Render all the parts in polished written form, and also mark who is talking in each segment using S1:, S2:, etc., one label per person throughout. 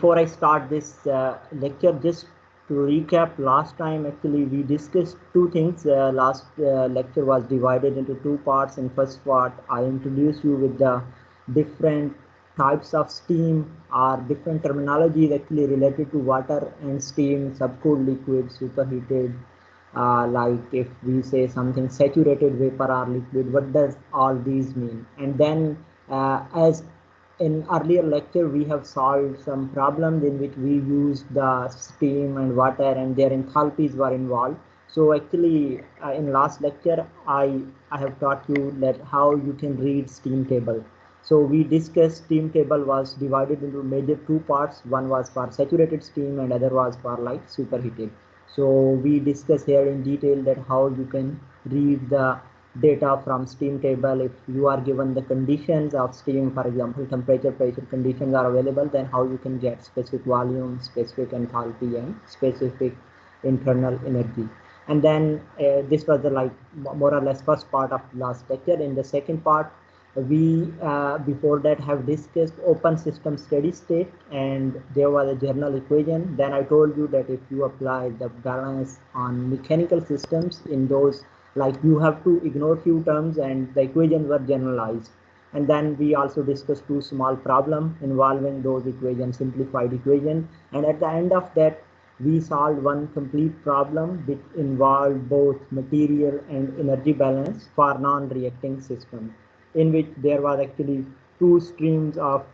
S1: before I start this lecture, just to recap, last time actually we discussed two things. Last lecture was divided into two parts. In first part, I introduced you with the different types of steam or different terminologies actually related to water and steam, subcooled liquid, superheated. Like if we say something saturated vapor or liquid, what does all these mean? And then as in earlier lecture, we have solved some problems in which we used the steam and water and their enthalpies were involved. So actually in last lecture, I have taught you that how you can read steam table. So we discussed steam table was divided into major two parts. One was for saturated steam and other was for like superheated. So we discuss here in detail that how you can read the data from steam table. If you are given the conditions of steam, for example, temperature, pressure conditions are available, then how you can get specific volume, specific enthalpy and specific internal energy. And then this was the like more or less first part of last lecture. In the second part, we before that have discussed open system steady state, and there was a general equation. Then I told you that if you apply the balance on mechanical systems, in those like you have to ignore few terms and the equations were generalized. And then we also discussed two small problems involving those equations, simplified equation. And at the end of that, we solved one complete problem which involved both material and energy balance for non-reacting system, in which there was actually two streams of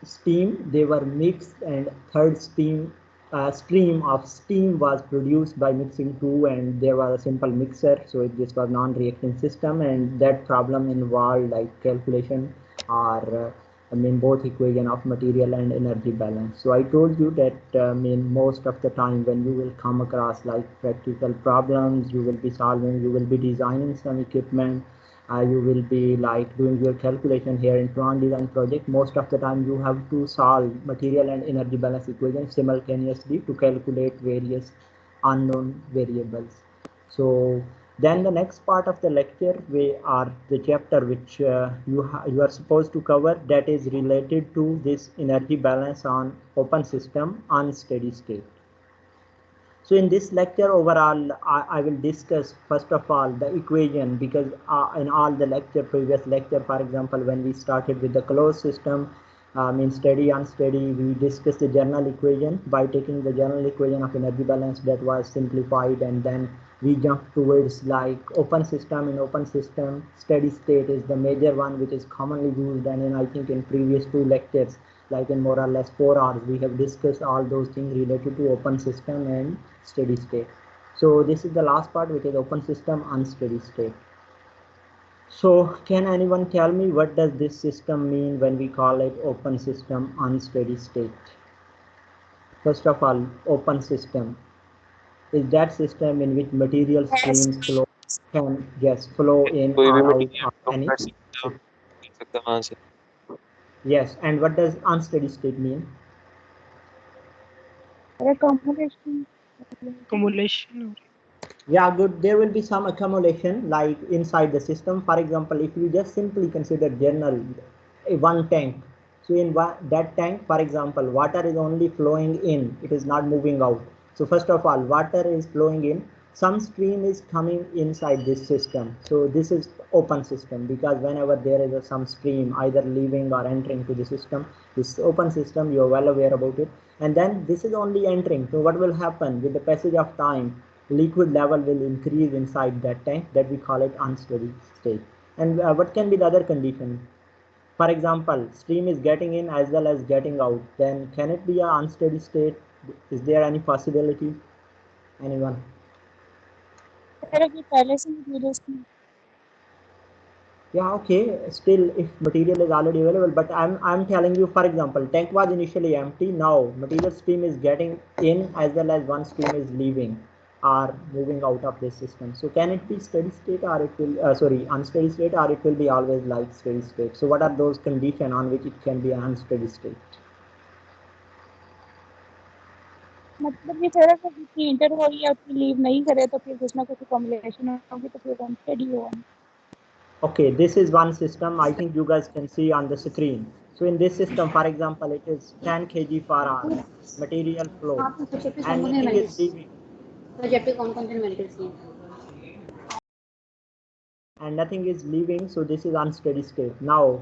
S1: steam. They were mixed, and third stream of steam was produced by mixing two, and there was a simple mixer. So this was non-reacting system, and that problem involved like calculation or I mean both equation of material and energy balance. So I told you that I mean most of the time when you will come across like practical problems, you will be solving, you will be designing some equipment, you will be like doing your calculation here in plant design project. Most of the time you have to solve material and energy balance equations simultaneously to calculate various unknown variables. So then the next part of the lecture we are the chapter which you are supposed to cover, that is related to this energy balance on open system unsteady state. So in this lecture overall, I will discuss first of all the equation, because in all the previous lecture, for example, when we started with the closed system, in steady, unsteady, we discussed the general equation. By taking the general equation of energy balance, that was simplified, and then we jumped towards like open system. In open system, steady state is the major one which is commonly used, and in I think in previous two lectures, like in more or less 4 hours, we have discussed all those things related to open system and steady state. So this is the last part, which is open system unsteady state. So can anyone tell me what does this system mean when we call it open system unsteady state? First of all, open system is that system in which material streams flow can just flow in or out of any. Yes, and what does unsteady state mean?
S2: Accumulation.
S1: Yeah, good. There will be some accumulation like inside the system. For example, if you just simply consider general one tank. So in that tank, for example, water is only flowing in, it is not moving out. So first of all, water is flowing in, some stream is coming inside this system. So this is open system, because whenever there is some stream either leaving or entering to the system, this open system, you are well aware about it. And then this is only entering. So what will happen with the passage of time? Liquid level will increase inside that tank, that we call it unsteady state. And what can be the other condition? For example, stream is getting in as well as getting out, then can it be an unsteady state? Is there any possibility? Anyone? Yeah, okay, still if material is already available, but I'm telling you, for example, tank was initially empty, now material stream is getting in as well as one stream is leaving or moving out of this system. So can it be steady state, or it will sorry, unsteady state, or it will be always like steady state? So what are those conditions on which it can be an unsteady state?
S2: मतलब ये सारा कि inter हो या फिर leave नहीं करे तो फिर कुछ ना कुछ कॉम्बिनेशन होगी तो फिर अनस्टेडी होगा.
S1: Okay, this is one system. I think you guys can see on the screen. So in this system, for example, it is 10 kg per hour material flow and nothing is leaving. And nothing is leaving, so this is unsteady state. Now,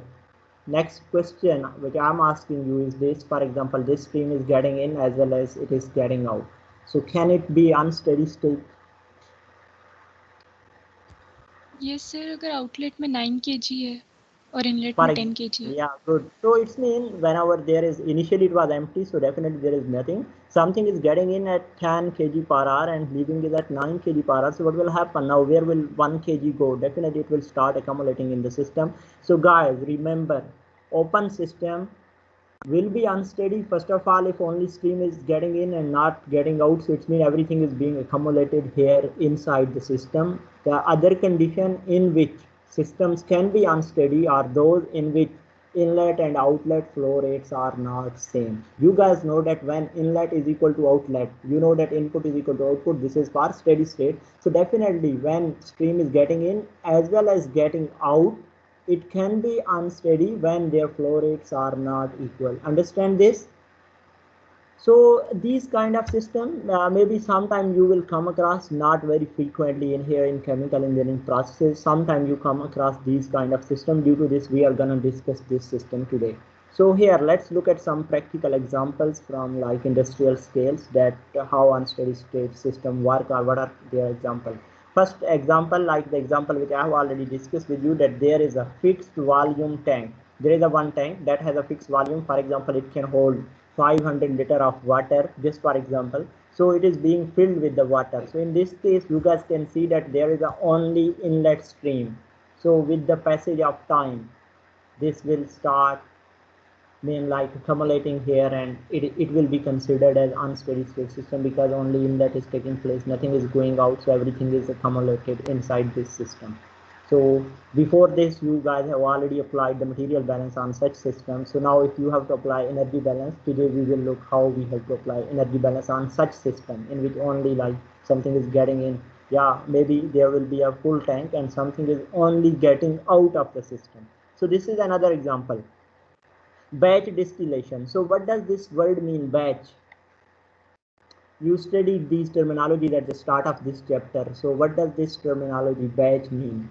S1: next question which I'm asking you is this, for example, this stream is getting in as well as it is getting out. So can it be unsteady state?
S3: Yes sir, अगर outlet में 9 kg है और inlet
S1: For
S3: में 10 kg है.
S1: Yeah, good. So it's mean whenever there is, initially it was empty, so definitely there is nothing. Something is getting in at 10 kg per hour and leaving is at 9 kg per hour. So what will happen now? Where will 1 kg go? Definitely it will start accumulating in the system. So guys, remember, open system will be unsteady. First of all, if only stream is getting in and not getting out, so it means everything is being accumulated here inside the system. The other condition in which systems can be unsteady are those in which inlet and outlet flow rates are not same. You guys know that when inlet is equal to outlet, you know that input is equal to output. This is for steady state. So definitely when stream is getting in as well as getting out, it can be unsteady when their flow rates are not equal. Understand this? So these kind of system, maybe sometime you will come across, not very frequently in here in chemical engineering processes. Sometime you come across these kind of system. Due to this, we are gonna discuss this system today. So here, let's look at some practical examples from like industrial scales that how unsteady state system work or what are their examples. First example, like the example which I have already discussed with you, that there is a fixed volume tank. There is a one tank that has a fixed volume. For example, it can hold 500 liter of water, just for example. So it is being filled with the water. So in this case, you guys can see that there is a only inlet stream. So with the passage of time, this will start like accumulating here, and it will be considered as unsteady state system because only inlet is taking place, nothing is going out, so everything is accumulated inside this system. So before this, you guys have already applied the material balance on such systems. So now if you have to apply energy balance, today we will look how we have to apply energy balance on such system in which only like something is getting in. Yeah, maybe there will be a full tank and something is only getting out of the system. So this is another example. Batch distillation. So what does this word mean, batch? You studied these terminology at the start of this chapter. So what does this terminology batch mean?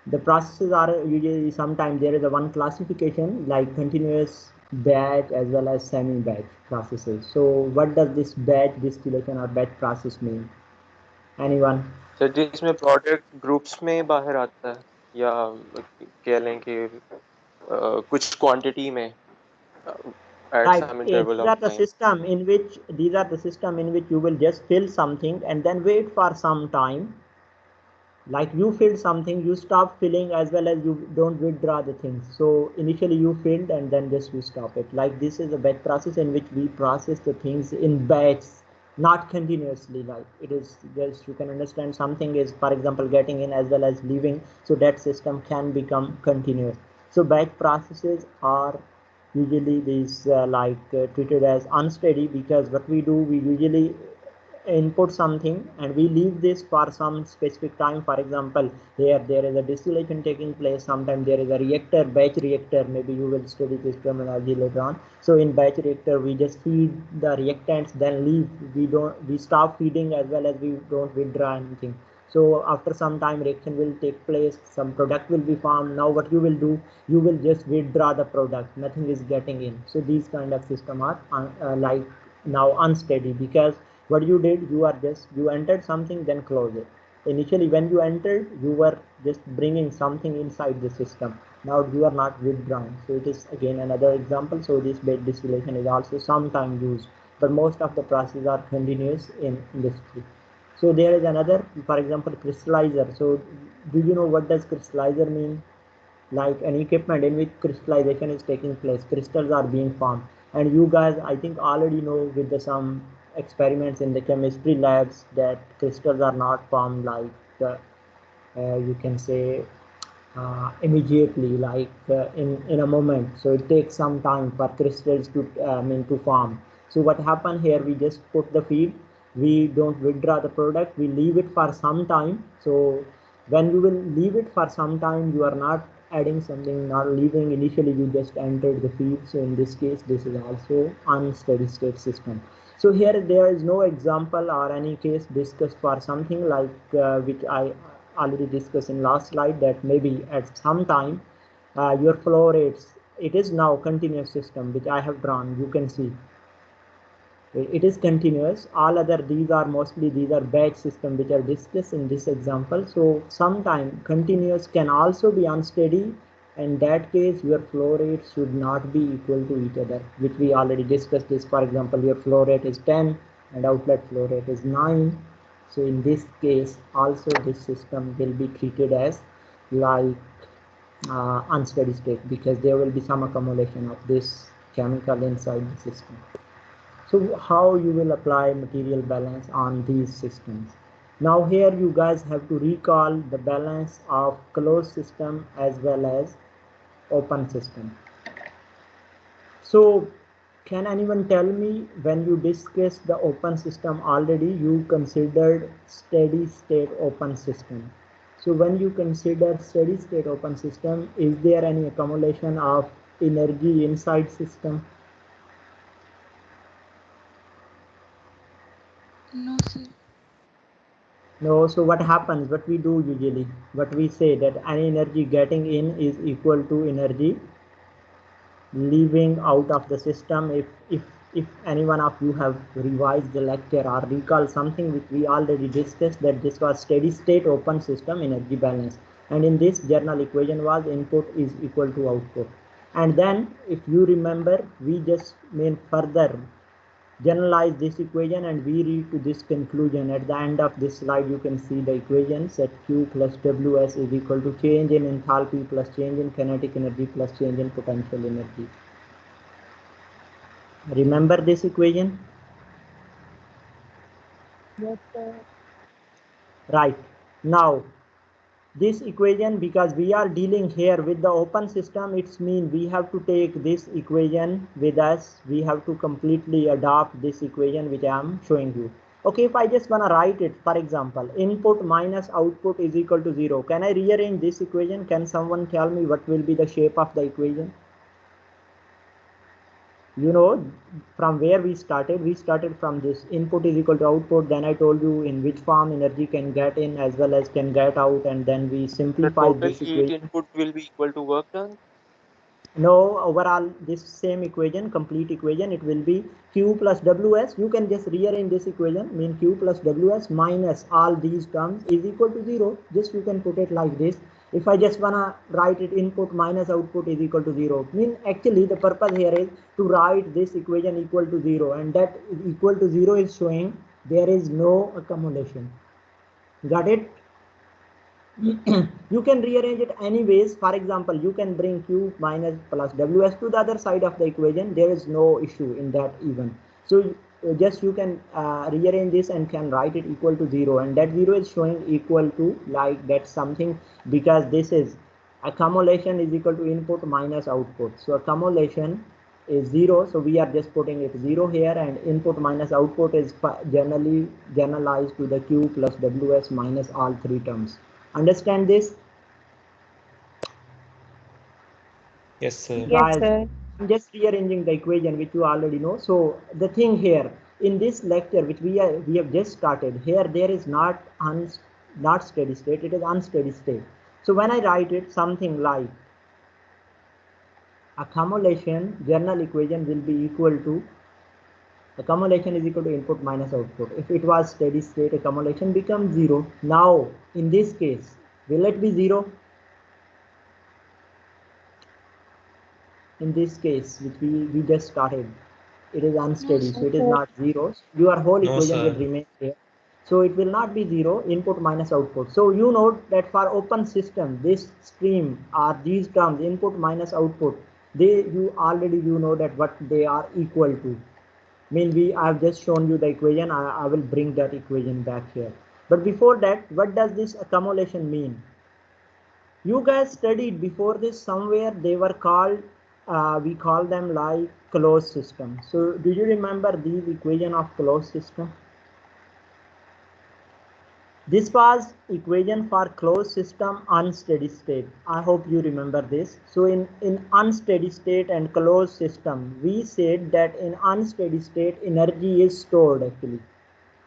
S1: The processes are usually, sometimes there is a one classification like continuous batch as well as semi-batch processes. So what does this batch distillation or batch process mean? Anyone?
S4: Sir जिसमें product groups में बाहर आता है या कह लें कि कुछ क्वांटिटी में at
S1: Right.
S4: some
S1: These
S4: interval
S1: are
S4: of
S1: the
S4: time.
S1: system in which you will just fill something and then wait for some time. Like you filled something, you stop filling as well as you don't withdraw the things. So initially you filled and then just you stop it. Like this is a batch process in which we process the things in batches, not continuously. Like it is just, you can understand something is, for example, getting in as well as leaving. So that system can become continuous. So batch processes are usually these treated as unsteady because what we do, we usually input something and we leave this for some specific time. For example, here there is a distillation taking place, sometimes there is a reactor, batch reactor, maybe you will study this terminology later on. So in batch reactor we just feed the reactants then leave, we stop feeding as well as we don't withdraw anything. So after some time reaction will take place, some product will be formed. Now what you will do, you will just withdraw the product, nothing is getting in. So these kind of system are like now unsteady because what you did, you entered something then close it. Initially when you entered, you were just bringing something inside the system. Now you are not withdrawing. So it is again another example. So this batch distillation is also sometimes used, but most of the processes are continuous in industry. So there is another, for example, crystallizer. So do you know what does crystallizer mean? Like an equipment in which crystallization is taking place, crystals are being formed. And you guys, I think, already know with some experiments in the chemistry labs that crystals are not formed like you can say immediately, like in a moment. So it takes some time for crystals to to form. So what happened here, we just put the feed, we don't withdraw the product, we leave it for some time. So when you will leave it for some time, you are not adding something, not leaving. Initially you just entered the field, so in this case this is also unsteady state system. So here there is no example or any case discussed for something like which I already discussed in last slide, that maybe at some time your flow rates, it is now continuous system which I have drawn. You can see it is continuous. All other, these are mostly, these are batch system which are discussed in this example. So sometime continuous can also be unsteady. In that case your flow rate should not be equal to each other, which we already discussed this. For example, your flow rate is 10 and outlet flow rate is 9. So in this case also this system will be treated as like unsteady state, because there will be some accumulation of this chemical inside the system. So how you will apply material balance on these systems? Now here you guys have to recall the balance of closed system as well as open system. So can anyone tell me, when you discussed the open system already, you considered steady state open system. So when you consider steady state open system, is there any accumulation of energy inside system?
S3: No, sir.
S1: No. So what happens, what we do usually, what we say, that any energy getting in is equal to energy leaving out of the system. If any one of you have revised the lecture or recall something which we already discussed, that this was steady state open system energy balance, and in this general equation was input is equal to output. And then if you remember, we just further generalize this equation and we reach to this conclusion. At the end of this slide you can see the equation, set Q plus Ws is equal to change in enthalpy plus change in kinetic energy plus change in potential energy. Remember this equation?
S2: Yes, sir.
S1: Right. Now this equation, because we are dealing here with the open system, it's mean we have to take this equation with us. We have to completely adopt this equation which I am showing you. Okay, if I just want to write it, for example, input minus output is equal to 0. Can I rearrange this equation? Can someone tell me what will be the shape of the equation? You know, from where we started from this input is equal to output. Then I told you in which form energy can get in as well as can get out, and then we
S4: The
S1: simplify
S4: total
S1: this
S4: heat
S1: equation.
S4: input will be equal to work done.
S1: No, overall this same equation, complete equation, it will be Q plus Ws. You can just rearrange this equation, mean Q plus Ws minus all these terms is equal to 0. Just you can put it like this. If I just wanna write it, input minus output is equal to 0, mean actually the purpose here is to write this equation equal to 0, and that equal to 0 is showing there is no accumulation. Got it? You can rearrange it anyways. For example, you can bring Q minus plus Ws to the other side of the equation. There is no issue in that even. So just you can rearrange this and can write it equal to 0, and that 0 is showing equal to like that something, because this is accumulation is equal to input minus output. So accumulation is 0, so we are just putting it 0 here, and input minus output is generally generalized to the Q plus Ws minus all three terms. Understand this?
S5: Yes, sir.
S2: Yes,
S1: Guys,
S2: sir.
S1: I'm just rearranging the equation which you already know. So the thing here in this lecture which we have just started here, there is not steady state, it is unsteady state. So when I write it something like accumulation, general equation will be equal to, accumulation is equal to input minus output. If it was steady state, accumulation becomes 0. Now in this case, will it be 0? In this case which we just started, it is unsteady, so
S3: sir.
S1: it is not 0. Your whole
S5: No,
S1: equation will
S5: sir.
S1: remain here, so it will not be 0, input minus output. So you know that for open system, this stream are these terms input minus output, they you already you know that what they are equal to. Mean we I've just shown you the equation. I will bring that equation back here, but before that, what does this accumulation mean? You guys studied before this somewhere, they were called we call them like closed system. So do you remember these equation of closed system? This was equation for closed system unsteady state. I hope you remember this. So in unsteady state and closed system, we said that in unsteady state energy is stored actually.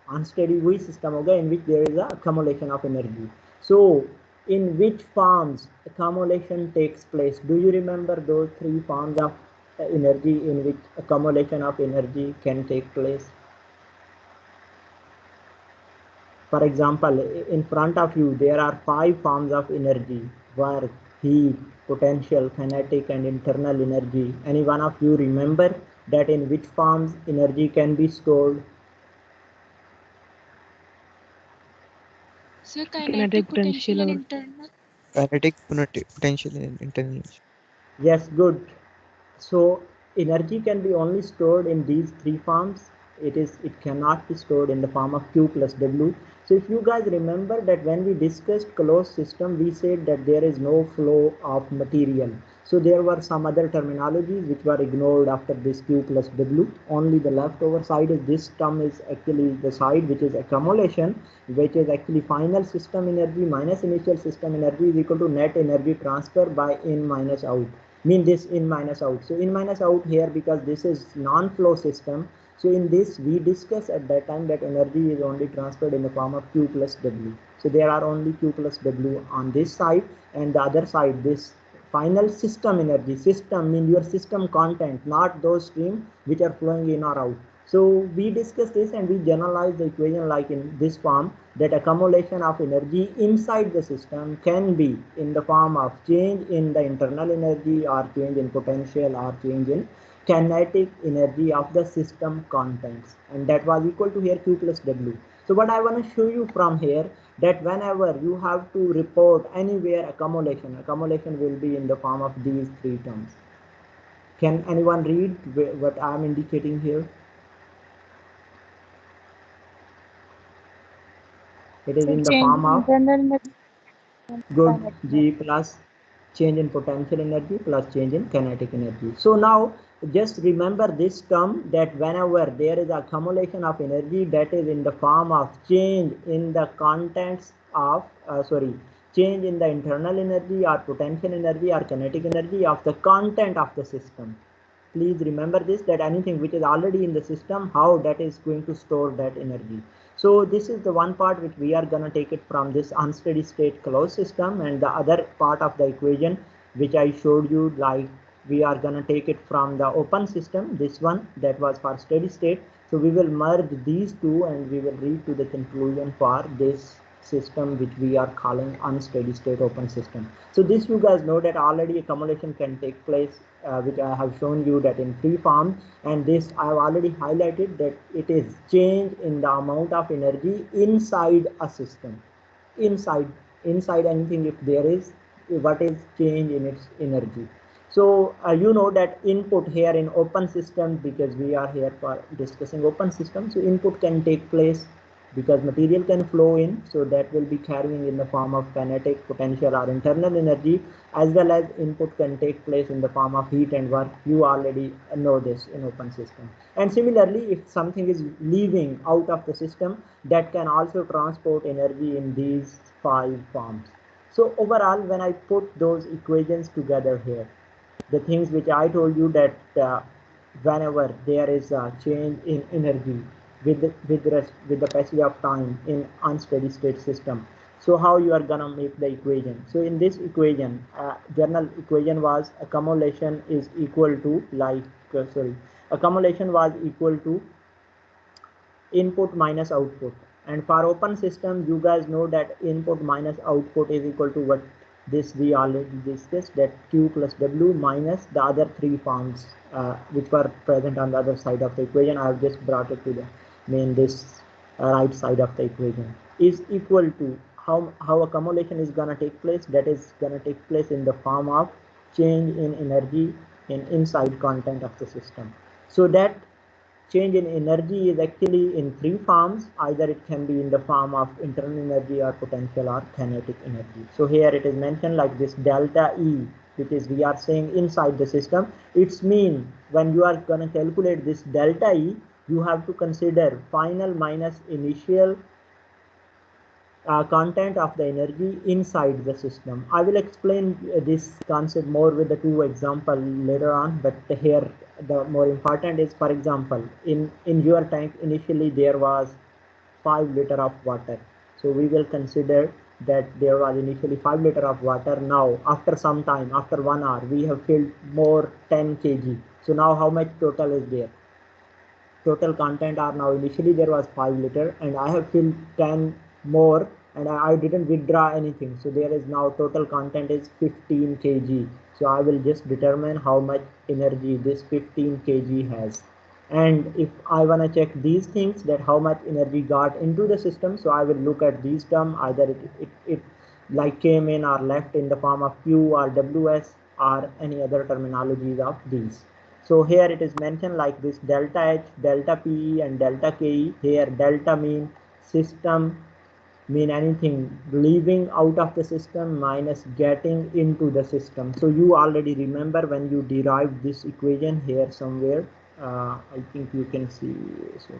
S1: Unsteady वही system होगा in which there is a accumulation of energy. So in which forms accumulation takes place? Do you remember those three forms of energy in which accumulation of energy can take place? For example, in front of you, there are 5 forms of energy: work, heat, potential, kinetic, and internal energy. Any one of you remember that in which forms energy can be stored?
S3: Sir, kinetic, potential, and internal.
S6: Kinetic, potential, and internal.
S1: Yes, good. So energy can be only stored in these 3 forms. It cannot be stored in the form of Q plus W. So if you guys remember that when we discussed closed system, we said that there is no flow of material. So there were some other terminologies which were ignored after this Q plus W. Only the leftover side is this term is actually the side which is accumulation, which is actually final system energy minus initial system energy is equal to net energy transfer by in minus out. Mean this in minus out. So in minus out here, because this is non-flow system, so in this we discussed at that time that energy is only transferred in the form of Q plus W. So there are only Q plus W on this side, and the other side this final system energy. System mean your system content, not those streams which are flowing in or out. So we discussed this and we generalized the equation like in this form, that accumulation of energy inside the system can be in the form of change in the internal energy or change in potential or change in kinetic energy of the system contents, and that was equal to here Q plus W. So what I want to show you from here, that whenever you have to report anywhere accumulation will be in the form of these 3 terms. Can anyone read what I am indicating here? It is
S2: So
S1: in the
S2: change
S1: form
S2: in
S1: of
S2: internal energy and
S1: good
S2: kinetic
S1: G
S2: energy.
S1: plus change in potential energy plus change in kinetic energy. So now just remember this term, that whenever there is accumulation of energy, that is in the form of change in the contents of change in the internal energy or potential energy or kinetic energy of the content of the system. Please remember this, that anything which is already in the system, how that is going to store that energy. So this is the one part which we are going to take it from this unsteady state closed system, and the other part of the equation which I showed you, like we are going to take it from the open system, this one that was for steady state. So we will merge these two and we will reach to the conclusion for this system which we are calling unsteady state open system. So this you guys know that already accumulation can take place, which I have shown you that in 3 forms, and this I have already highlighted that it is change in the amount of energy inside a system. Inside anything, if there is, what is change in its energy. So you know that input here in open system, because we are here for discussing open system, so input can take place because material can flow in, so that will be carrying in the form of kinetic, potential or internal energy, as well as input can take place in the form of heat and work. You already know this in open system. And similarly, if something is leaving out of the system, that can also transport energy in these 5 forms. So overall, when I put those equations together here, the things which I told you, that whenever there is a change in energy with the passage of time in unsteady state system, so how you are gonna make the equation. So in this equation, general equation was accumulation is equal to accumulation was equal to input minus output, and for open system you guys know that input minus output is equal to what, this we already discussed, that Q plus W minus the other 3 forms which were present on the other side of the equation. I have just brought it to the main this right side of the equation, is equal to how accumulation is gonna take place. That is gonna take place in the form of change in energy in inside content of the system. So that change in energy is actually in 3 forms. Either it can be in the form of internal energy or potential or kinetic energy. So here it is mentioned like this delta E, which is we are saying inside the system. It's mean when you are going to calculate this delta E, you have to consider final minus initial content of the energy inside the system. I will explain this concept more with the two example later on, but here the more important is, for example, in your tank initially there was 5 liter of water. So we will consider that there was initially 5 liter of water. Now after some time, after 1 hour, we have filled more 10 kg. So now how much total is there? Total content are now, initially there was 5 liter and I have filled 10 more and I didn't withdraw anything. So there is now total content is 15 kg. So I will just determine how much energy this 15 kg has. And if I want to check these things, that how much energy got into the system, so I will look at these terms, either it like came in or left in the form of Q or WS or any other terminologies of these. So here it is mentioned like this: delta H, delta PE and delta KE. Here delta mean system, mean anything leaving out of the system minus getting into the system. So you already remember when you derived this equation here somewhere. I think you can see. So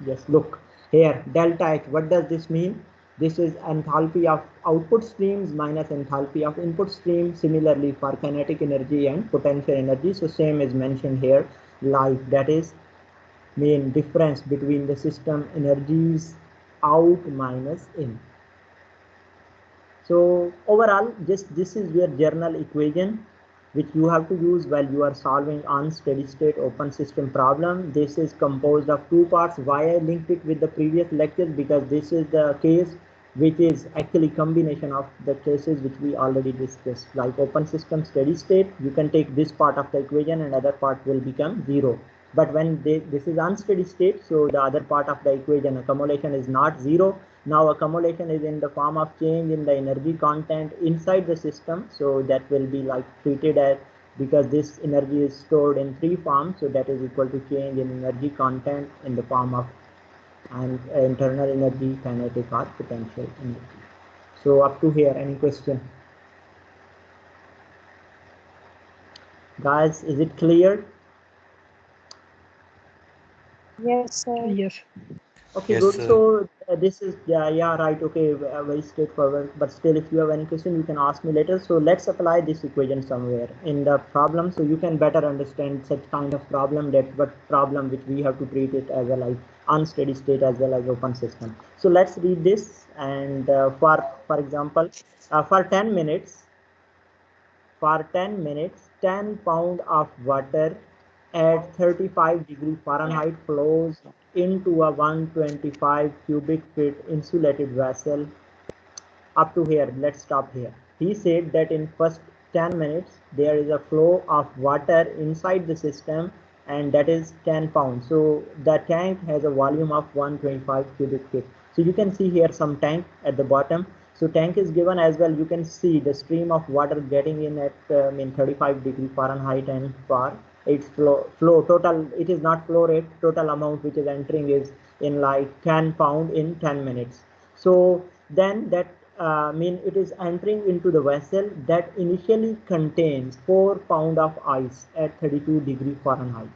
S1: just look here, delta H. What does this mean? This is enthalpy of output streams minus enthalpy of input stream. Similarly for kinetic energy and potential energy. So same is mentioned here, like that is mean difference between the system energies out minus in. So overall, just this is your general equation which you have to use while you are solving on steady state open system problem. This is composed of two parts. Why I linked it with the previous lectures? Because this is the case which is actually combination of the cases which we already discussed, like open system steady state. You can take this part of the equation and other part will become zero. But when this is unsteady state, so the other part of the equation, accumulation, is not zero. Now accumulation is in the form of change in the energy content inside the system. So that will be like treated as, because this energy is stored in three forms, so that is equal to change in energy content in the form of and internal energy, kinetic or potential energy. So up to here, any question? Guys, is it clear?
S2: Yes, sir.
S7: Yes.
S1: Okay,
S5: Yes,
S1: good.
S5: sir.
S1: So this is yeah, right. Okay, very straightforward. But still, if you have any question, you can ask me later. So let's apply this equation somewhere in the problem, so you can better understand such kind of problem, that what problem which we have to treat it as a like unsteady state as well as open system. So let's read this. And for example, for 10 minutes, 10 pound of water at 35 degree Fahrenheit flows into a 125 cubic feet insulated vessel. Up to here, let's stop here. He said that in first 10 minutes there is a flow of water inside the system, and that is 10 pounds. So the tank has a volume of 125 cubic feet. So you can see here some tank at the bottom. So tank is given as well. You can see the stream of water getting in at 35 degree Fahrenheit, and for its flow total, it is not flow rate, total amount which is entering is in like 10 pound in 10 minutes. So then that mean it is entering into the vessel that initially contains 4 pound of ice at 32 degree Fahrenheit.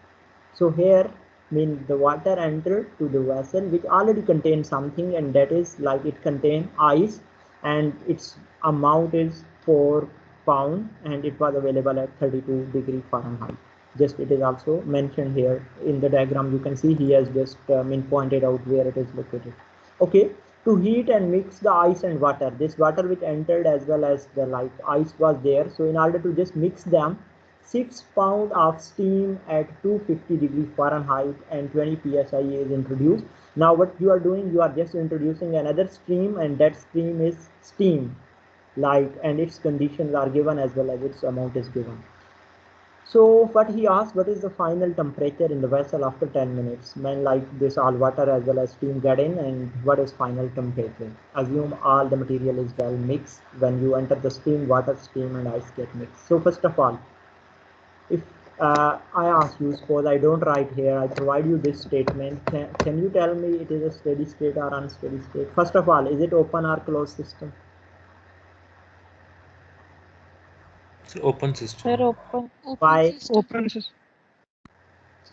S1: So here mean the water entered to the vessel which already contains something, and that is like it contains ice, and its amount is 4 pound, and it was available at 32 degree Fahrenheit. Just it is also mentioned here in the diagram. You can see he has just pointed out where it is located. Okay, to heat and mix the ice and water, this water which entered as well as the like ice was there. So in order to just mix them, 6 pound of steam at 250 degree Fahrenheit and 20 psi is introduced. Now what you are doing, you are just introducing another stream, and that stream is steam, like, and its conditions are given as well as its amount is given. So what he asked, what is the final temperature in the vessel after 10 minutes? When like this all water as well as steam get in, and what is final temperature? Assume all the material is well mixed. When you enter the steam, water, steam and ice get mixed. So first of all, if I ask you, suppose I don't write here, I provide you this statement. Can you tell me it is a steady state or unsteady state? First of all, is it open or closed system?
S5: It's an open system.
S2: Sir, open.
S3: Open
S1: Why?
S3: system.
S7: Open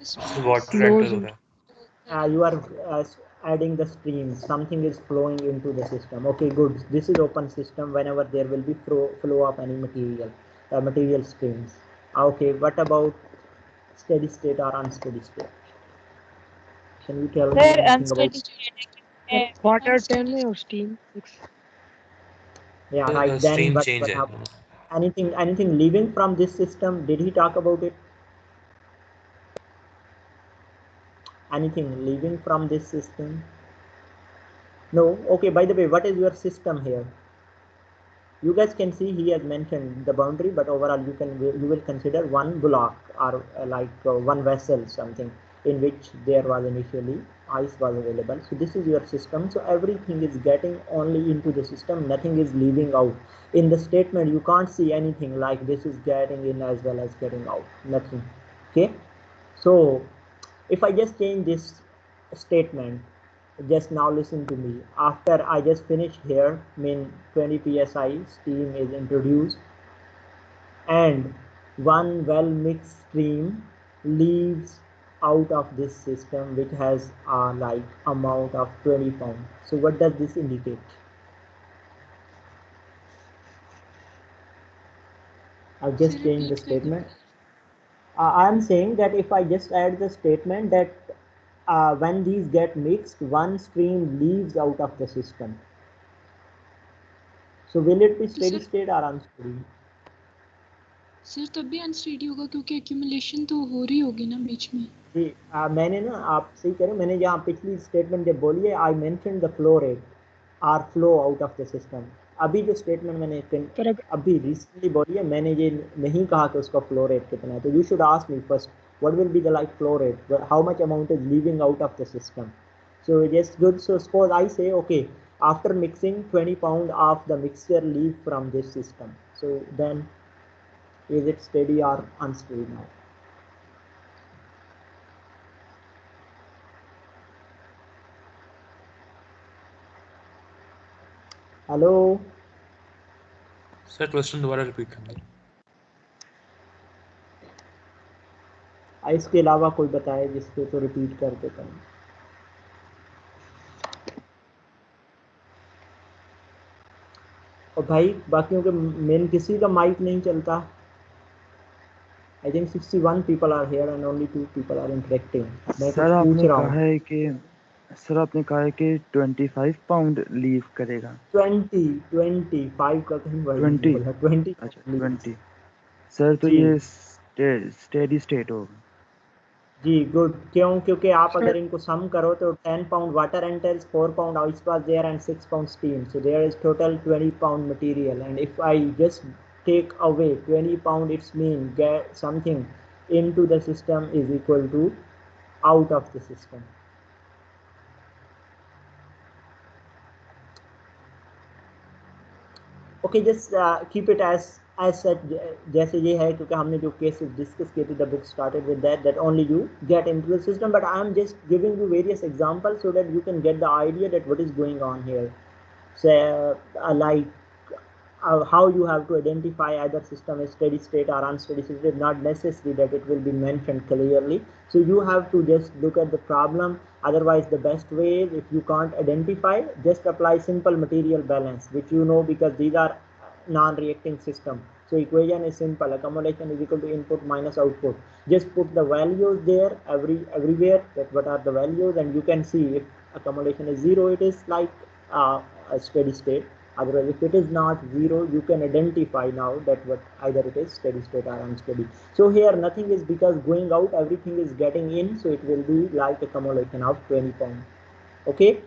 S5: So water
S7: close
S5: enter हो
S7: it.
S5: रहा है.
S1: You are adding the streams, something is flowing into the system. Okay, good. This is open system. Whenever there will be flow of any material streams. Okay, what about steady state or unsteady state? Can you tell me
S2: Sir,
S1: anything about?
S2: unsteady state
S7: Water 10 है और steam 6.
S1: Yeah, right. Then
S5: Stream
S1: what
S5: change
S1: happen?
S5: है.
S1: Anything leaving from this system? Did he talk about it? Anything leaving from this system? No. Okay, by the way, what is your system here? You guys can see he has mentioned the boundary, but overall you will consider one block or one vessel, something in which there was initially ice was available. So this is your system. So everything is getting only into the system, nothing is leaving out. In the statement you can't see anything like this is getting in as well as getting out, nothing. Okay, so if I just change this statement, just now listen to me. After I just finished here, mean 20 psi steam is introduced and one well mixed stream leaves out of this system which has like amount of 20 pounds. So what does this indicate? I just changed the statement. I am saying that if I just add the statement that when these get mixed, one stream leaves out of the system. So will it be steady state or unsteady?
S3: Sir तब भी unsteady होगा क्योंकि accumulation तो हो रही होगी ना बीच में.
S1: जी मैंने ना आप सही करें, मैंने जहाँ पिछली स्टेटमेंट जब बोली है I mention the flow rate or flow out of the system. अभी जो स्टेटमेंट मैंने अभी रिसेंटली बोली है, मैंने ये नहीं कहा कि उसका फ्लो रेट कितना है. तो you should ask me first what will be the like flow rate, how much amount is leaving out of the system. So yes, good. So suppose I say okay, after mixing 20 pound of the mixture leave from this system, so then is it steady or unsteady now? Hello
S5: sir question दोबारा repeat करना.
S1: इसके अलावा कोई बताए जिसको तो repeat कर देता हूँ. और भाई बाकियों के मेन किसी का माइक नहीं चलता. I think 61 people are here and only 2 people are interacting. मैं
S6: सर
S1: कुछ पूछ
S6: आपने
S1: रहा
S6: कहा
S1: हूँ.
S6: है कि सर आपने कहा है कि 25 पाउंड लीव करेगा.
S1: 25 का कहीं वर्ड
S6: 20
S1: नहीं बोला. 20.
S6: अच्छा 20 सर तो
S1: जी.
S6: ये स्टेडी स्टेट होगा.
S1: जी गुड. क्यों? क्योंकि आप अगर इनको सम करो तो 10 pound water enters, 4 pound ice was there and 6 pound steam. So there is total 20 pound material, and if I just take away 20 pound, it's mean get something into the system is equal to out of the system. Okay, just keep it as such जैसे ये है, क्योंकि हमने जो cases discuss किए थे, the book started with that only you get into the system, but I am just giving you various examples so that you can get the idea that what is going on here. So how you have to identify either system is steady state or unsteady state. It is not necessary that it will be mentioned clearly, so you have to just look at the problem. Otherwise the best way is, if you can't identify, just apply simple material balance, which you know because these are non-reacting system. So equation is simple. Accumulation is equal to input minus output. Just put the values there everywhere, that what are the values, and you can see if accumulation is 0, it is like a steady state. Otherwise, if it is not 0, you can identify now that what either it is steady state or unsteady. So here nothing is, because going out everything is getting in, so it will be like accumulation of 20 pounds. Okay.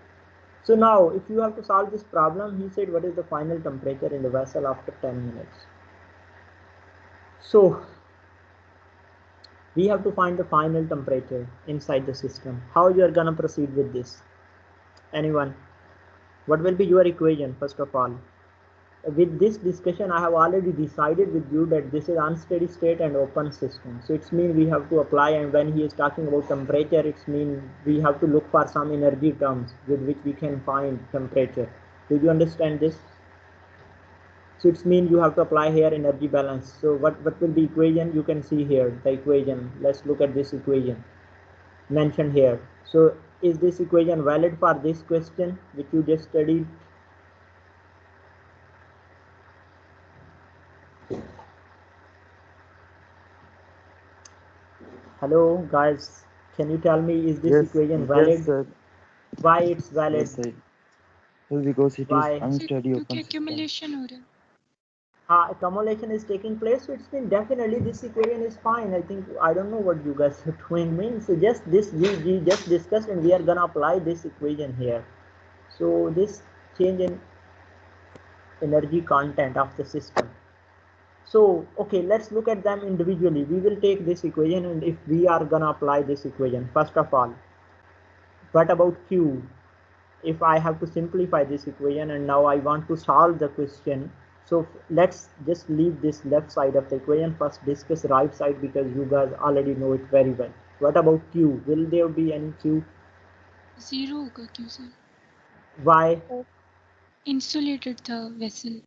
S1: So now if you have to solve this problem, he said what is the final temperature in the vessel after 10 minutes. So we have to find the final temperature inside the system. How you are gonna proceed with this? Anyone? What will be your equation? First of all, with this discussion I have already decided with you that this is unsteady state and open system. So it's mean we have to apply, and when he is talking about temperature, it's mean we have to look for some energy terms with which we can find temperature. Did you understand this? So it's mean you have to apply here energy balance. So what will be equation? You can see here the equation. Let's look at this equation mentioned here. So Is this equation valid for this question which you just studied? Hello guys, can you tell me, is this
S6: Yes,
S1: equation
S6: yes,
S1: valid?
S6: sir.
S1: Why it's valid?
S6: Yes, sir. Well, because it is
S1: Why?
S6: unsteady
S3: क्योंकि
S6: open system.
S3: accumulation हो रहा है.
S1: Accumulation is taking place, so it's been definitely this equation is fine. I think, I don't know what you guys are doing. Means just this we just discussed, and we are gonna apply this equation here. So this change in energy content of the system. So okay, let's look at them individually. We will take this equation, and if we are gonna apply this equation, first of all, what about Q? If I have to simplify this equation and now I want to solve the question, so let's just leave this left side of the equation, first discuss right side because you guys already know it very well. What about Q? Will there be any Q?
S3: 0 होगा क्यों sir?
S1: Why?
S3: Insulated था vessel.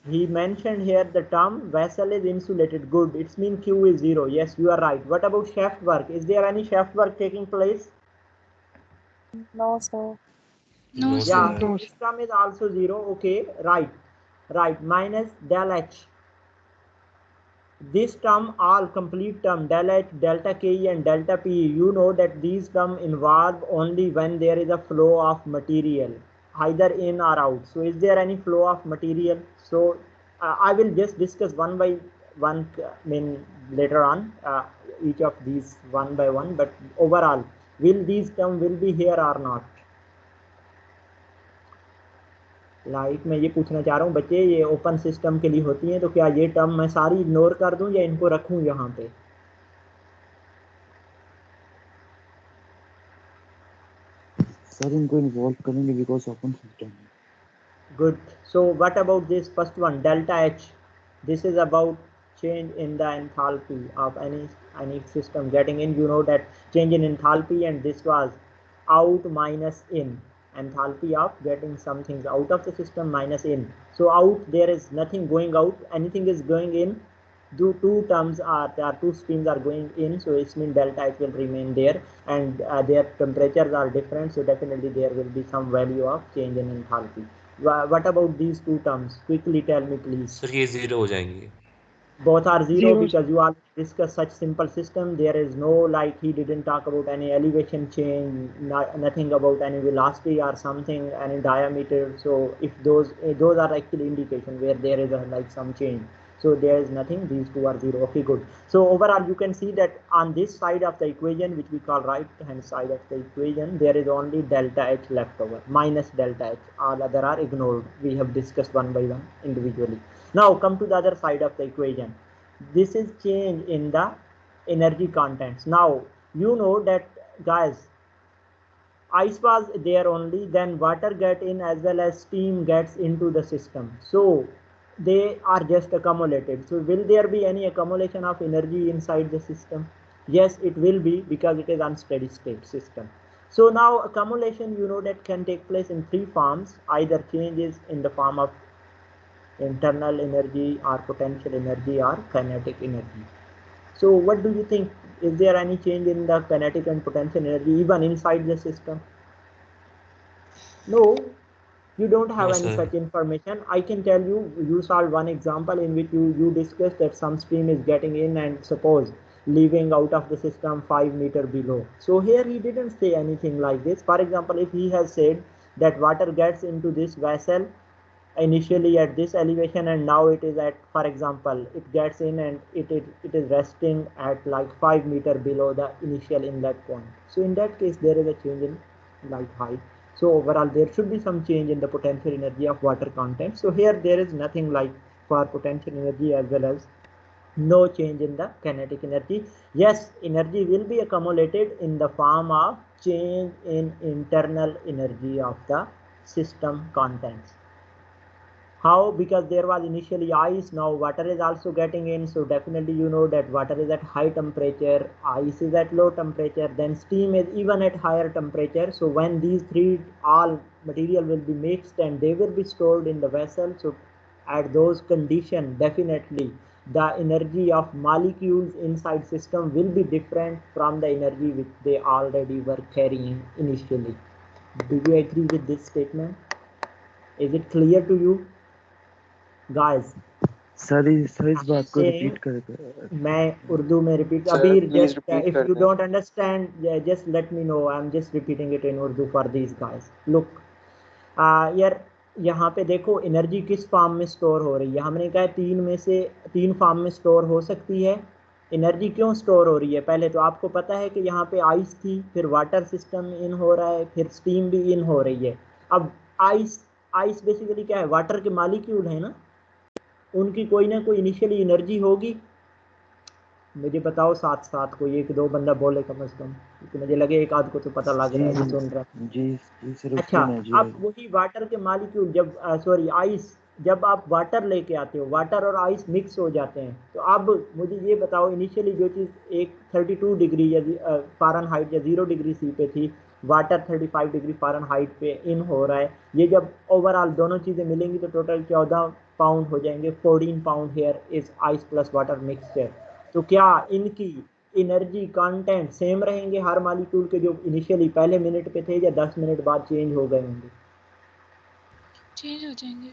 S1: He mentioned here the term vessel is insulated. Good. It's mean Q is 0. Yes, you are right. What about shaft work? Is there any shaft work taking place?
S2: No, sir.
S3: No
S1: Yeah,
S3: sir.
S1: so
S7: No,
S1: this term is also 0. Okay, right. Right. Minus del H. This term, all complete term, del H, delta Ke and delta Pe, you know that these terms involve only when there is a flow of material, either in or out. So is there any flow of material? So I will just discuss one by one, later on, each of these one by one, but overall, will these terms will be here or not? Like मैं ये पूछना चाह रहा हूँ बच्चे, ये open system के लिए होती हैं, तो क्या ये टर्म मैं सारी इग्नोर कर दूं या इनको रखूं यहाँ पे?
S6: सर इनको इन्वॉल्व करेंगे बिकॉज ओपन सिस्टम है.
S1: Good. So what about this first one, delta H? This is about change in the enthalpy of any system getting in. You know that change in enthalpy, and this was out minus in. Enthalpy of getting some things out of the system minus in. So out, there is nothing going out, anything is going in. Two terms are there, two streams are going in, so it means delta H will remain there, and their temperatures are different, so definitely there will be some value of change in enthalpy. What about these two terms? Quickly tell me, please.
S5: Sir ये 0 हो जाएंगे.
S1: Both are 0
S7: Zero.
S1: because you all discuss such simple system. There is no, like, he didn't talk about any elevation change, nothing about any velocity or something, any diameter. So if those are actually indication where there is like some change. So there is nothing. These two are 0. Okay, good. So overall, you can see that on this side of the equation, which we call right hand side of the equation, there is only delta H left over, minus delta H. All other are ignored. We have discussed one by one individually. Now come to the other side of the equation. This is change in the energy contents. Now you know that, guys, ice was there only, then water get in as well as steam gets into the system. So they are just accumulated. So will there be any accumulation of energy inside the system? Yes, it will be, because it is unsteady state system. So now accumulation, you know, that can take place in three forms, either changes in the form of internal energy or potential energy or kinetic energy. So what do you think? Is there any change in the kinetic and potential energy even inside the system? No, you don't have
S5: No,
S1: any
S5: sir.
S1: such information. I can tell you, you solved one example in which you discussed that some stream is getting in and suppose leaving out of the system 5 meters below. So here he didn't say anything like this. For example, if he has said that water gets into this vessel initially at this elevation and now it is at, for example, it gets in and it is resting at like 5 meters below the initial inlet point. So in that case, there is a change in light height. So overall, there should be some change in the potential energy of water content. So here there is nothing like for potential energy as well as no change in the kinetic energy. Yes, energy will be accumulated in the form of change in internal energy of the system contents. How? Because there was initially ice, now water is also getting in, so definitely you know that water is at high temperature, ice is at low temperature, then steam is even at higher temperature. So when these three all material will be mixed and they will be stored in the vessel, so at those conditions definitely the energy of molecules inside system will be different from the energy which they already were carrying initially. Do you agree with this statement? Is it clear to you guys?
S6: Sir इस बात को
S1: Saying,
S6: repeat कर दो।
S1: मैं उर्दू में repeat
S4: Sir,
S1: अभी
S4: please
S1: just
S4: repeat
S1: if
S4: कर
S1: you
S4: दें।
S1: don't understand just let me know. I'm just repeating it in Urdu for these guys. Look, यार यहाँ पे देखो एनर्जी किस फॉर्म में स्टोर हो रही है। हमने कहा तीन फॉर्म में स्टोर हो सकती है। एनर्जी क्यों स्टोर हो रही है? पहले तो आपको पता है कि यहाँ पे आइस थी, फिर वाटर सिस्टम इन हो रहा है, फिर स्टीम भी इन हो रही है। अब आइस बेसिकली क्या है? वाटर के मॉलिक्यूल है ना, उनकी कोई ना कोई इनिशियली एनर्जी होगी। मुझे बताओ साथ साथ कोई एक दो बंदा बोले कम से कम, क्योंकि मुझे लगे एक आध को तो पता लग रहा है जो सुन रहा है।
S6: जी सर।
S1: अच्छा, अब वही वाटर के मॉलिक्यूल जब आइस, जब आप वाटर लेके आते हो, वाटर और आइस मिक्स हो जाते हैं, तो अब मुझे ये बताओ इनिशियली जो चीज़ एक 32 डिग्री या फ़ारेनहाइट या 0 डिग्री सी पे थी, वाटर 35 डिग्री फ़ारेनहाइट पे इन हो रहा है। ये जब ओवरऑल दोनों चीज़ें मिलेंगी तो टोटल 14 पाउंड हो जाएंगे। 14 pound here is ice plus water mixture. तो क्या इनकी एनर्जी कंटेंट सेम रहेंगे हर मॉलिक्यूल के, जो इनिशियली पहले मिनट पे थे, या 10 मिनट बाद चेंज हो गए होंगे?
S3: चेंज हो जाएंगे।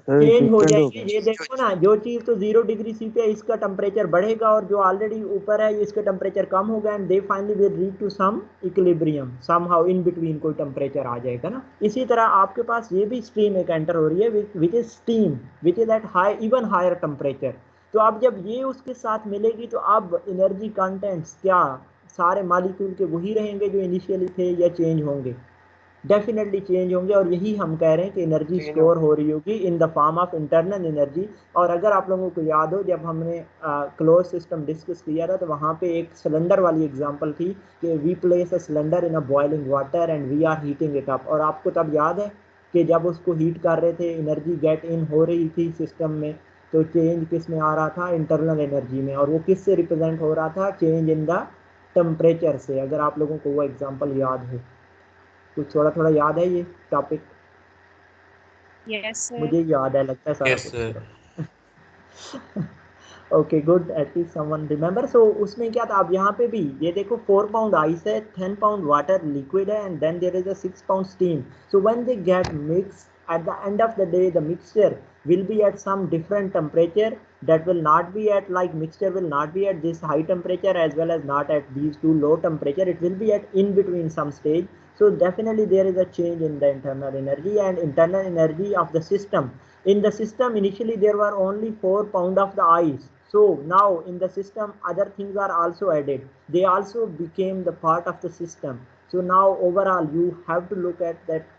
S1: चेंज हो जाएंगे। ये देखो ना, जो चीज तो 0 डिग्री सी पे इसका टेम्परेचर बढ़ेगा और जो ऑलरेडी ऊपर है इसका टेम्परेचर कम होगा, and they finally will reach to some equilibrium, somehow in between कोई टेम्परेचर आ जाएगा ना। इसी तरह आपके पास ये भी स्ट्रीम एक एंटर हो रही है which is steam, which is at high even higher temperature. तो अब जब ये उसके साथ मिलेगी तो अब एनर्जी कंटेंट्स क्या सारे मॉलिक्यूल के वही रहेंगे जो इनिशियली थे, या चेंज होंगे? डेफिनेटली चेंज होंगे। और यही हम कह रहे हैं कि एनर्जी स्टोर हो रही होगी in the form of internal energy. और अगर आप लोगों को याद हो, जब हमने क्लोज सिस्टम डिस्कस किया था, तो वहाँ पे एक सिलेंडर वाली एग्जांपल थी कि we place a cylinder in a boiling water and we are heating it up. और आपको तब याद है कि जब उसको हीट कर रहे थे, एनर्जी गेट इन हो रही थी सिस्टम में, तो चेंज किस में आ रहा था? इंटरनल एनर्जी में। और वो किस से रिप्रेजेंट हो रहा था? चेंज इन द टेम्परेचर से। अगर आप लोगों को वो एग्जाम्पल याद हो, कुछ थोड़ा थोड़ा याद है ये टॉपिक?
S2: Yes sir.
S1: मुझे याद है, लगता है सारा
S5: Yes,
S1: कुछ
S5: sir.
S1: सिर्फ। Okay good, at least someone remember. So उसमें क्या था? अब यहाँ पे भी ये देखो 4 पाउंड आइस है, 10 पाउंड वाटर लिक्विड है, and then there is a 6 pound steam. So when they get mix at the end of the day, the mixture will be at some different temperature, that will not be at, like, mixture will not be at this high temperature as well as not at these two low temperature. It will be at in between some stage. So definitely there is a change in the internal energy and internal energy of the system. In the system initially there were only 4 pound of the ice. So now in the system other things are also added. They also became the part of the system. So now overall you have to look at that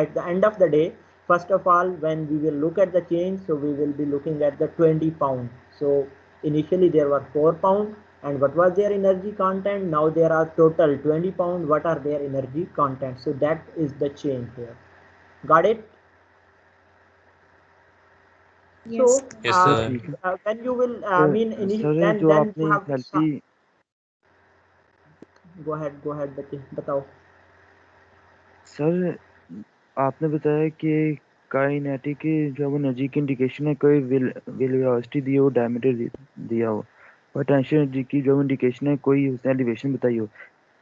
S1: at the end of the day. First of all, when we will look at the change, so we will be looking at the 20 pound. So initially there were 4 pound, and what was their energy content? Now there are total 20 pound. What are their energy content? So that is the change here. Got it?
S2: Yes
S1: So
S5: Yes, sir.
S1: when you will mean
S6: sir
S1: then
S6: जो
S1: you
S6: आपने
S1: have to
S6: हेल्पी
S1: go ahead बच्चे बताओ।
S6: Sir आपने बताया कि kinetic की जो energy की इंडिकेशन है, कोई वेलोसिटी दी हो, डायमीटर दिया हो, पोटेंशियल एनर्जी की जो इंडिकेशन है कोई उसने एलिवेशन बताई हो,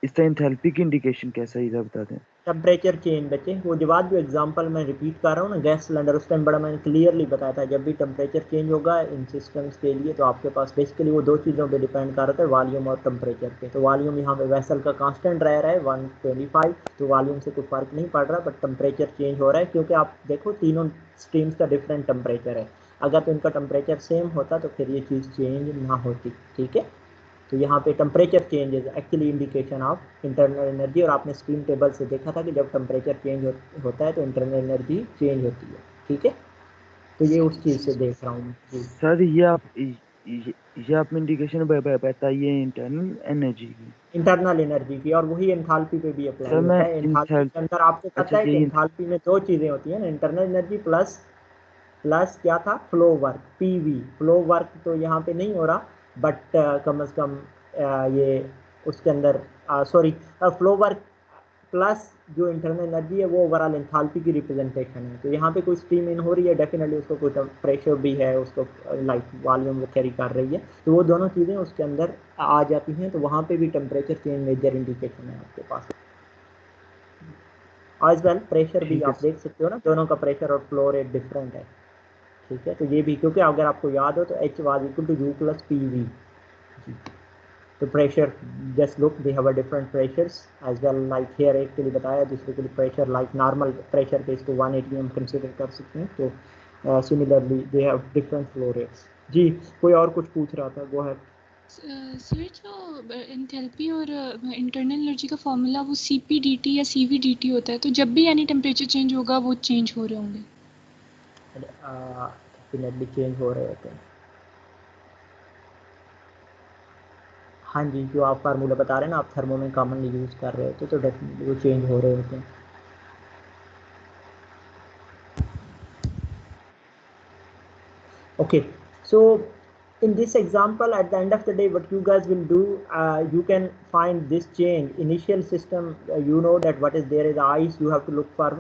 S6: इसका एंथैल्पी की इंडिकेशन कैसा है इधर बता दें।
S1: टेम्परेचर चेंज बच्चे, वो जवाब जो एग्जांपल मैं रिपीट कर रहा हूँ ना, गैस सिलेंडर, उस टाइम बड़ा मैंने क्लियरली बताया था, जब भी टेम्परेचर चेंज होगा इन सिस्टम्स के लिए तो आपके पास बेसिकली वो दो चीज़ों पे डिपेंड कर रहा था, वॉल्यूम और टेम्परेचर पे। तो वॉल्यूम यहाँ पे वेसल का कांस्टेंट रह रहा है 125, तो वॉल्यूम से कोई फर्क नहीं पड़ रहा, बट टेम्परेचर चेंज हो रहा है क्योंकि आप देखो तीनों स्ट्रीम्स का डिफरेंट टेम्परेचर है। अगर तो इनका टेम्परेचर सेम होता तो फिर ये चीज़ चेंज ना होती। ठीक है, तो यहाँ पे temperature change is actually indication of internal energy. और आपने स्ट्रीम टेबल से देखा था कि जब टेम्परेचर चेंज होता है तो इंटरनल एनर्जी चेंज होती है। ठीक है, तो ये उस चीज़ से देख रहा हूँ मैं जी।
S6: सर ये आपने इंडिकेशन बताइए इंटरनल एनर्जी की,
S1: इंटरनल एनर्जी की, और वही एंथैल्पी पे भी अप्लाई
S6: सर
S1: होता
S6: मैं
S1: है। एंथैल्पी के अंदर आपको
S6: अच्छा
S1: पता है कि
S6: यही
S1: एंथैल्पी में दो चीज़ें होती हैं ना, इंटरनल एनर्जी प्लस क्या था, flow work, PV. Flow work तो यहाँ पे नहीं हो रहा, बट कम से कम ये उसके अंदर सॉरी फ्लो वर्क प्लस जो इंटरनल एनर्जी है वो ओवरऑल एंथैल्पी की रिप्रेजेंटेशन है। तो यहाँ पे कोई स्ट्रीम इन हो रही है, डेफिनेटली उसको कोई प्रेशर भी है, उसको लाइक वॉल्यूम वो कैरी कर रही है, तो वो दोनों चीज़ें उसके अंदर आ जाती हैं। तो वहाँ पे भी टेम्परेचर चेंज मेजर इंडिकेशन है आपके पास। एज वेल प्रेशर भी आप देख सकते हो ना, दोनों का प्रेशर और फ्लो रेट डिफरेंट है, ठीक है। तो ये भी, क्योंकि अगर आपको याद हो तो H was equal to U plus PV। तो pressure just look they have a different pressures as well, like here एक के लिए बताया, दूसरे के लिए प्रेशर लाइक नॉर्मल प्रेशर पे इसको 180 हम कंसिडर कर सकते हैं। तो similarly they have different flow rates. जी कोई और कुछ पूछ रहा था, गो अहेड।
S3: सर जो एंथैल्पी और इंटरनल एनर्जी का फॉर्मूला वो CP/dT या CV/dT होता है, तो जब भी यानी टेम्परेचर चेंज होगा वो चेंज हो रहे होंगे?
S1: डेफिनेटली चेंज हो रहे होते हैं। हाँ जी, जो आप फार्मूला बता रहे हैं ना, आप थर्मो में कॉमनली यूज़ कर रहे होते तो डेफिनेटली वो चेंज हो रहे होते हैं। Okay, so in this example, at the end of the day, what you guys will do, you can find this change. Initial system, you know that what is there is ice. You have to look for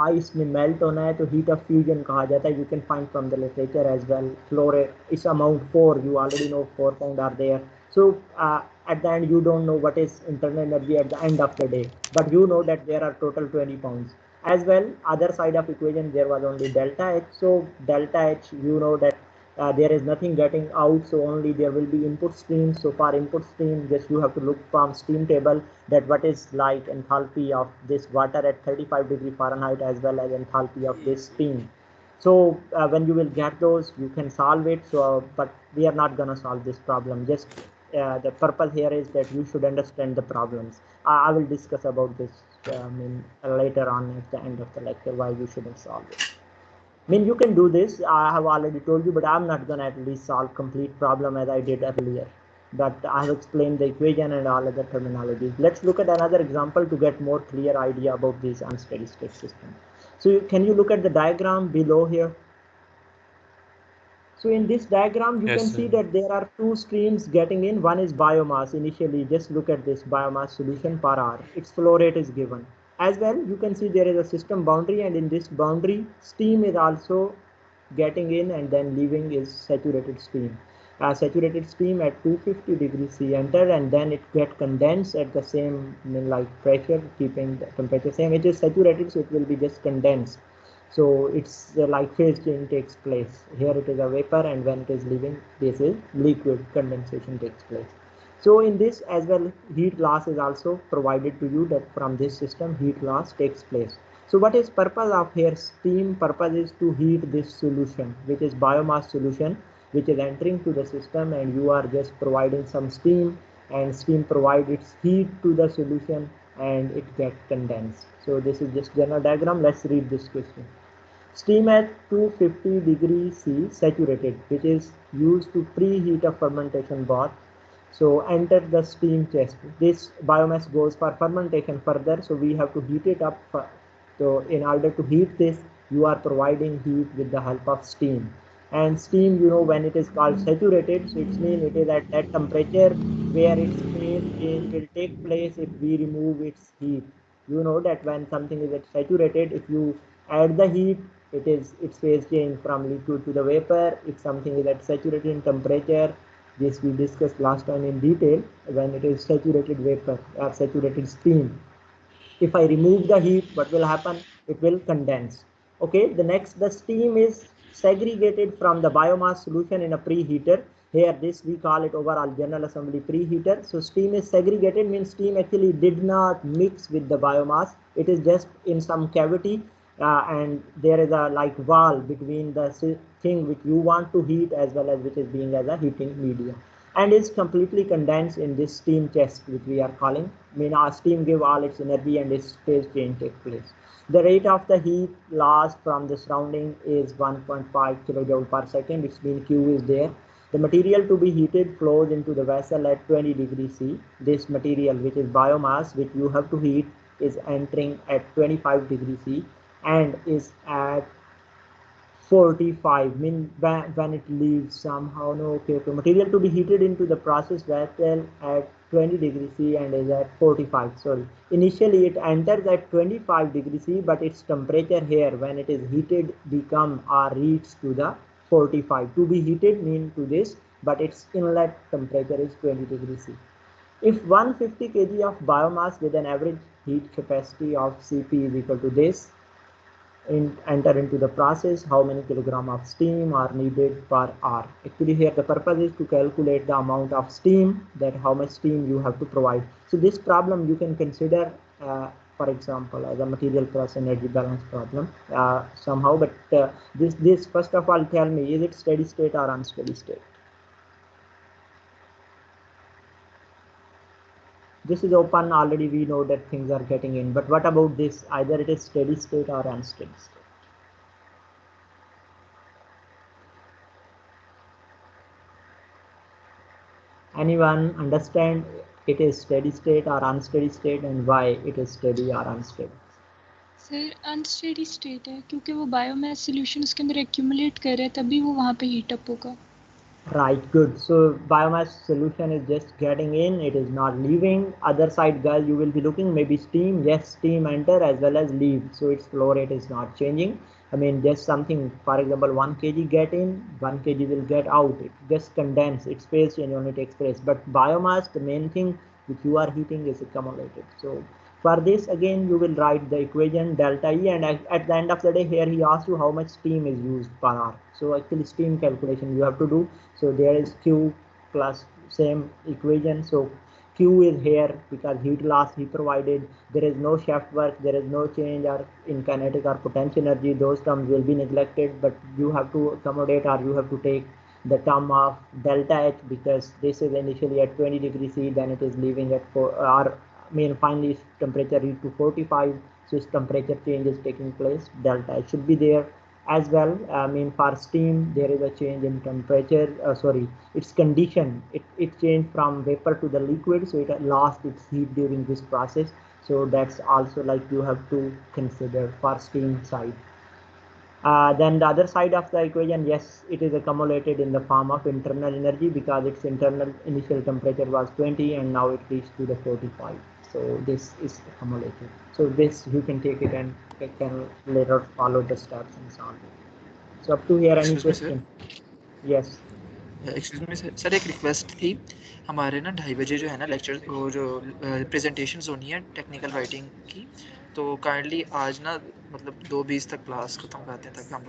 S1: ice में melt होना है, तो heat of fusion कहा जाता है. You can find from the literature as well. Flow rate is amount 4. You already know 4 pound are there. So at the end, you don't know what is internal energy at the end of the day, but you know that there are total 20 pounds. As well, other side of equation, there was only delta H. So delta H, you know that there is nothing getting out, so only there will be input stream. So for input stream, just you have to look from steam table that what is like enthalpy of this water at 35 degree Fahrenheit as well as enthalpy of this steam. So when you will get those, you can solve it. So but we are not gonna solve this problem. Just the purpose here is that you should understand the problems. I will discuss about this later on at the end of the lecture why you shouldn't solve it. I mean, you can do this. I have already told you, but I'm not going to at least solve complete problem as I did earlier. But I have explained the equation and all other terminology. Let's look at another example to get more clear idea about this unsteady state system. So can you look at the diagram below here? So in this diagram, you can see that there are two streams getting in. One is biomass initially. Just look at this biomass solution per hour. Its flow rate is given. As well, you can see there is a system boundary, and in this boundary, steam is also getting in and then leaving is saturated steam. Saturated steam at 250 degrees C enter, and then it get condensed at the same like pressure, keeping the temperature same. It is saturated, so it will be just condensed. So it's like phase change takes place. Here it is a vapor, and when it is leaving, this is liquid, condensation takes place. So in this as well, heat loss is also provided to you, that from this system heat loss takes place. So what is purpose of here steam? Purpose is to heat this solution, which is biomass solution, which is entering to the system, and you are just providing some steam, and steam provides its heat to the solution and it gets condensed. So this is just general diagram. Let's read this question. Steam at 250 degrees C saturated, which is used to preheat a fermentation bath. So enter the steam chest. This biomass goes for fermentation further, so we have to heat it up. So in order to heat this, you are providing heat with the help of steam. And steam, you know, when it is called saturated, so it means it is at that temperature where its phase change will take place if we remove its heat. You know that when something is at saturated, if you add the heat, its phase change from liquid to the vapor. If something is at saturated in temperature, this we discussed last time in detail, when it is saturated vapor or saturated steam. If I remove the heat, what will happen? It will condense. Okay, the next, the steam is segregated from the biomass solution in a preheater. Here, this we call it overall general assembly preheater. So steam is segregated, means steam actually did not mix with the biomass. It is just in some cavity, and there is a like wall between the thing which you want to heat as well as which is being as a heating media, and is completely condensed in this steam chest, which we are calling. I mean, our steam give all its energy and its phase change take place. The rate of the heat loss from the surrounding is 1.5 kilojoule per second. It's mean Q is there. The material to be heated flows into the vessel at 20 degrees C. This material, which is biomass, which you have to heat, is entering at 25 degrees C and is at 45 mean when it leaves somehow. No, okay, material to be heated into the process vessel at 20 degrees C and is at 45. Sorry, initially it enters at 25 degrees C, but its temperature here when it is heated become or reaches to the 45. To be heated mean to this, but its inlet temperature is 20 degrees C. If 150 kg of biomass with an average heat capacity of Cp is equal to this, enter into the process, how many kilogram of steam are needed per hour. Actually here the purpose is to calculate the amount of steam, that how much steam you have to provide. So this problem you can consider for example as a material plus energy balance problem somehow, but this first of all tell me, is it steady state or unsteady state? This is open already, we know that things are getting in, but what about this? Either it is steady state or unsteady state. Anyone understand it is steady state or unsteady state and why it is steady or unsteady?
S3: Sir unsteady state है क्योंकि वो biomass solution उसके अंदर accumulate कर रहा है तभी वो वहाँ पे हीट अप होगा.
S1: Right, good. So biomass solution is just getting in, it is not leaving. Other side, guys, you will be looking maybe steam. Yes, steam enter as well as leave. So its flow rate is not changing. I mean, just something, for example, 1 kg get in, 1 kg will get out. It just condense, its phase change only takes place. But biomass, the main thing which you are heating is accumulated. So for this, again, you will write the equation delta E, and at the end of the day, here he asks you how much steam is used per hour. So actually steam calculation you have to do. So there is Q plus same equation. So Q is here because heat loss he provided. There is no shaft work, there is no change or in kinetic or potential energy. Those terms will be neglected, but you have to accommodate or you have to take the term of delta H, because this is initially at 20 degrees C, then it is leaving at 4, or finally its temperature reach to 45. So its temperature change is taking place. Delta H should be there as well. For steam there is a change in temperature, its condition, it changed from vapor to the liquid, so it lost its heat during this process. So that's also like you have to consider for steam side. Then the other side of the equation, yes, it is accumulated in the form of internal energy because its internal initial temperature was 20 and now it reached to the 45. So this is accumulated. So this you can take it and can later follow the steps and solve it. So up to here, any question? Yes.
S8: Excuse me sir, एक request थी. हमारे ना 2:30 बजे जो है ना lecture, वो जो प्रेजेंटेशंस होनी है टेक्निकल राइटिंग की, तो काइंडली आज ना मतलब 2:20 तक क्लास खत्म करते हैं ताकि हम लोग